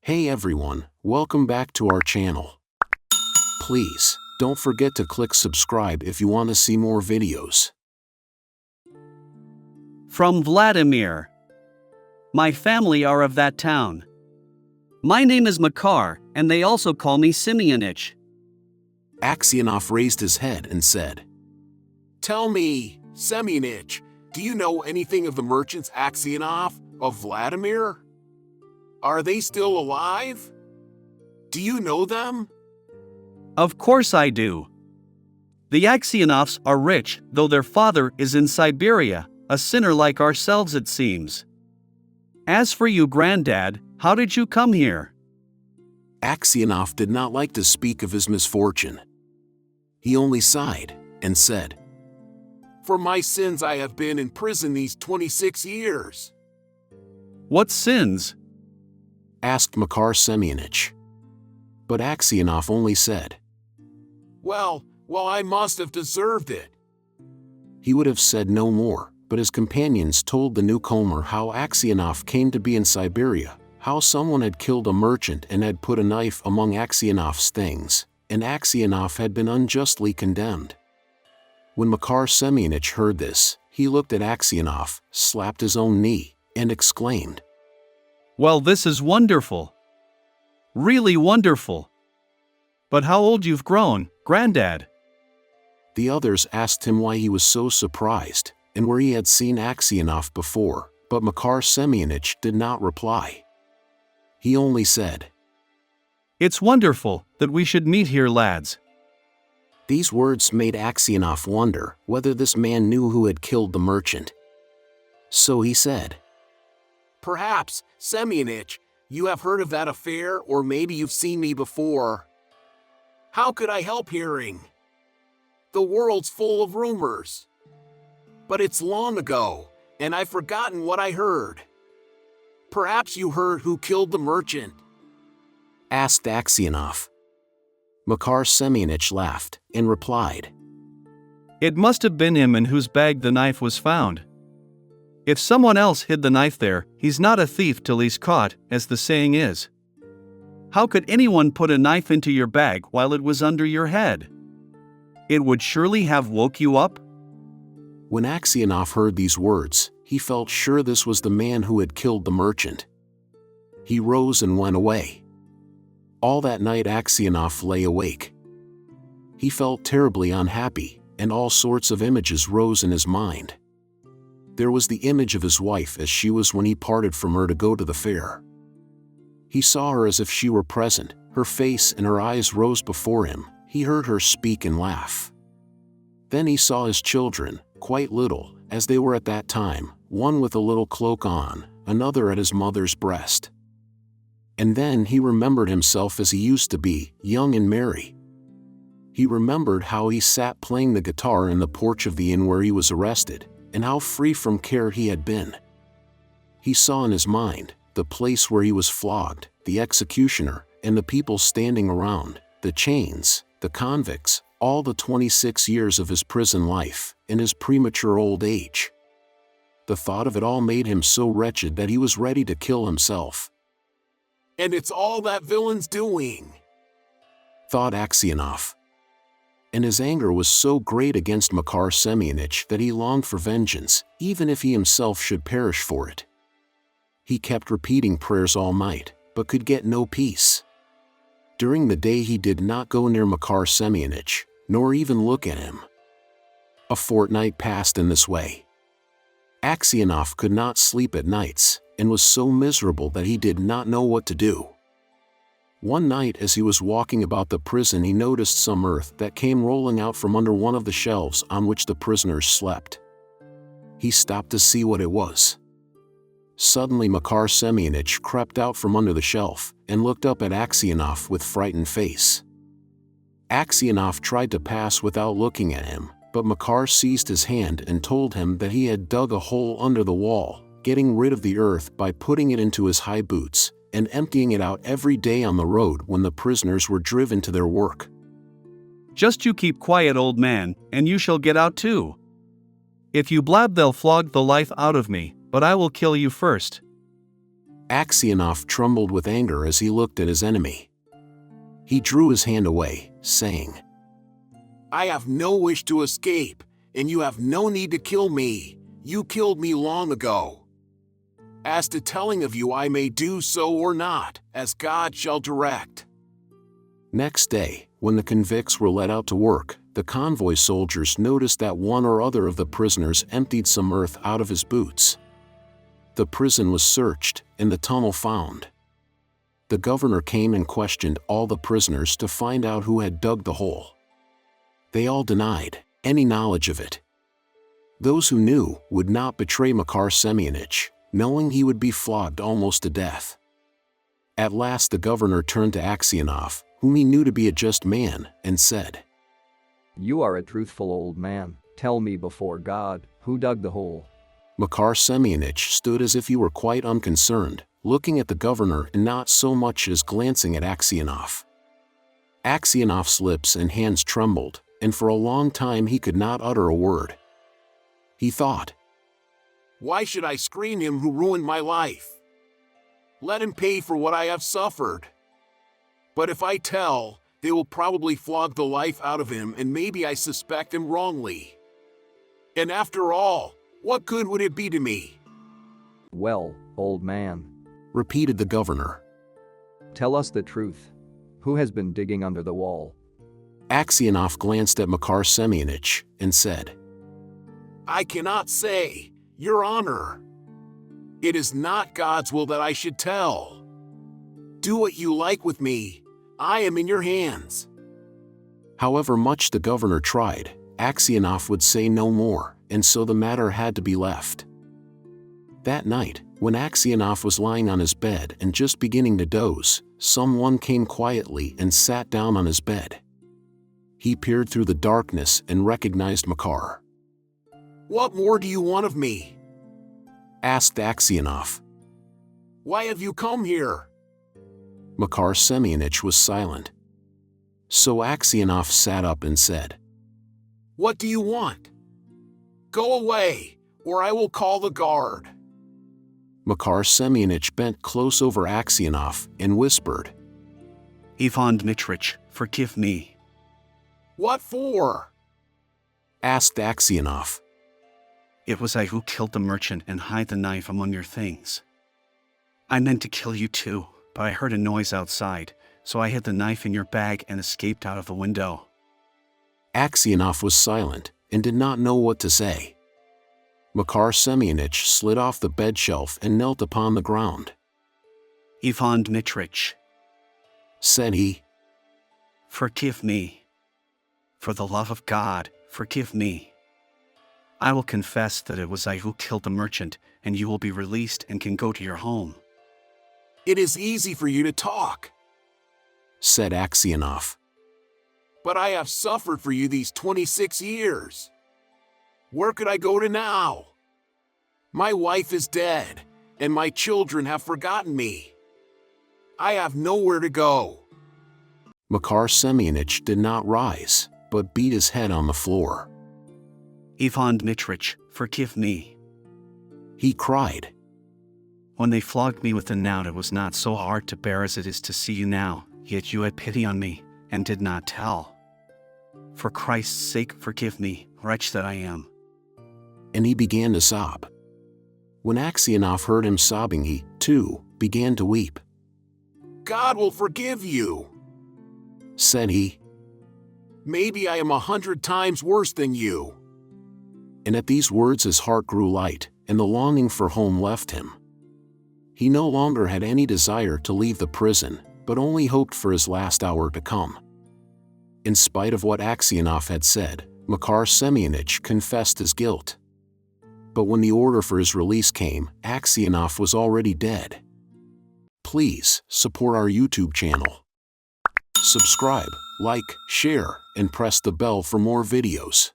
Hey everyone, welcome back to our channel. Please, don't forget to click subscribe if you want to see more videos. From Vladimir. My family are of that town. My name is Makar, and they also call me Simeonich. Aksionov raised his head and said, Tell me, Semyonich, do you know anything of the merchants Aksionov of Vladimir? Are they still alive? Do you know them? Of course I do. The Aksionovs are rich, though their father is in Siberia, a sinner like ourselves it seems. As for you, Granddad, how did you come here? Aksionov did not like to speak of his misfortune. He only sighed and said, For my sins I have been in prison these 26 years. What sins? Asked Makar Semyonich. But Aksionov only said, Well, I must have deserved it. He would have said no more, but his companions told the newcomer how Aksionov came to be in Siberia, how someone had killed a merchant and had put a knife among Aksionov's things, and Aksionov had been unjustly condemned. When Makar Semyonich heard this, he looked at Aksionov, slapped his own knee, and exclaimed, Well, this is wonderful. Really wonderful. But how old you've grown, Granddad? The others asked him why he was so surprised, and where he had seen Aksionov before, but Makar Semyonich did not reply. He only said, It's wonderful that we should meet here, lads. These words made Aksionov wonder whether this man knew who had killed the merchant. So he said, Perhaps, Semyonich, you have heard of that affair, or maybe you've seen me before. How could I help hearing? The world's full of rumors. But it's long ago, and I've forgotten what I heard. Perhaps you heard who killed the merchant? Asked Aksionov. Makar Semyonich laughed and replied, It must have been him in whose bag the knife was found. If someone else hid the knife there, he's not a thief till he's caught, as the saying is. How could anyone put a knife into your bag while it was under your head? It would surely have woke you up? When Aksionov heard these words, he felt sure this was the man who had killed the merchant. He rose and went away. All that night Aksionov lay awake. He felt terribly unhappy, and all sorts of images rose in his mind. There was the image of his wife as she was when he parted from her to go to the fair. He saw her as if she were present, her face and her eyes rose before him, he heard her speak and laugh. Then he saw his children, quite little, as they were at that time, one with a little cloak on, another at his mother's breast. And then he remembered himself as he used to be, young and merry. He remembered how he sat playing the guitar in the porch of the inn where he was arrested, and how free from care he had been. He saw in his mind the place where he was flogged, the executioner, and the people standing around, the chains, the convicts, all the 26 years of his prison life, and his premature old age. The thought of it all made him so wretched that he was ready to kill himself. And it's all that villain's doing, thought Aksionov. And his anger was so great against Makar Semyonich that he longed for vengeance, even if he himself should perish for it. He kept repeating prayers all night, but could get no peace. During the day he did not go near Makar Semyonich, nor even look at him. A fortnight passed in this way. Aksionov could not sleep at nights, and was so miserable that he did not know what to do. One night as he was walking about the prison he noticed some earth that came rolling out from under one of the shelves on which the prisoners slept. He stopped to see what it was. Suddenly Makar Semyonich crept out from under the shelf, and looked up at Aksionov with frightened face. Aksionov tried to pass without looking at him, but Makar seized his hand and told him that he had dug a hole under the wall, getting rid of the earth by putting it into his high boots, and emptying it out every day on the road when the prisoners were driven to their work. Just you keep quiet, old man, and you shall get out too. If you blab, they'll flog the life out of me, but I will kill you first. Aksionov trembled with anger as he looked at his enemy. He drew his hand away, saying, I have no wish to escape, and you have no need to kill me. You killed me long ago. As to telling of you, I may do so or not, as God shall direct. Next day, when the convicts were led out to work, the convoy soldiers noticed that one or other of the prisoners emptied some earth out of his boots. The prison was searched, and the tunnel found. The governor came and questioned all the prisoners to find out who had dug the hole. They all denied any knowledge of it. Those who knew would not betray Makar Semyonich, knowing he would be flogged almost to death. At last the governor turned to Aksionov, whom he knew to be a just man, and said, You are a truthful old man. Tell me before God, who dug the hole? Makar Semyonich stood as if he were quite unconcerned, looking at the governor and not so much as glancing at Aksionov. Aksionov's lips and hands trembled, and for a long time he could not utter a word. He thought, Why should I screen him who ruined my life? Let him pay for what I have suffered. But if I tell, they will probably flog the life out of him, and maybe I suspect him wrongly. And after all, what good would it be to me? Well, old man, repeated the governor. tell us the truth. Who has been digging under the wall? Aksionov glanced at Makar Semyonich and said, I cannot say, Your Honor. It is not God's will that I should tell. Do what you like with me. I am in your hands. However much the governor tried, Aksionov would say no more, and so the matter had to be left. That night, when Aksionov was lying on his bed and just beginning to doze, someone came quietly and sat down on his bed. He peered through the darkness and recognized Makar. What more do you want of me? Asked Aksionov. Why have you come here? Makar Semyonich was silent. So Aksionov sat up and said, What do you want? Go away, or I will call the guard. Makar Semyonich bent close over Aksionov and whispered, Ivan Dmitrich, forgive me. What for? Asked Aksionov. It was I who killed the merchant and hid the knife among your things. I meant to kill you too, but I heard a noise outside, so I hid the knife in your bag and escaped out of the window. Aksionov was silent and did not know what to say. Makar Semyonich slid off the bed shelf and knelt upon the ground. Ivan Dmitrich, said he, forgive me. For the love of God, forgive me. I will confess that it was I who killed the merchant, and you will be released and can go to your home. It is easy for you to talk, said Aksionov. But I have suffered for you these 26 years. Where could I go to now? My wife is dead, and my children have forgotten me. I have nowhere to go. Makar Semyonich did not rise, but beat his head on the floor. Ivan Dmitrich, forgive me. He cried. When they flogged me with the knout, it was not so hard to bear as it is to see you now, yet you had pity on me, and did not tell. For Christ's sake, forgive me, wretch that I am. And he began to sob. When Aksionov heard him sobbing, he, too, began to weep. God will forgive you, said he. Maybe I am 100 times worse than you. And at these words his heart grew light, and the longing for home left him. He no longer had any desire to leave the prison, but only hoped for his last hour to come. In spite of what Aksionov had said, Makar Semyonich confessed his guilt. But when the order for his release came, Aksionov was already dead. Please support our YouTube channel. Subscribe, like, share, and press the bell for more videos.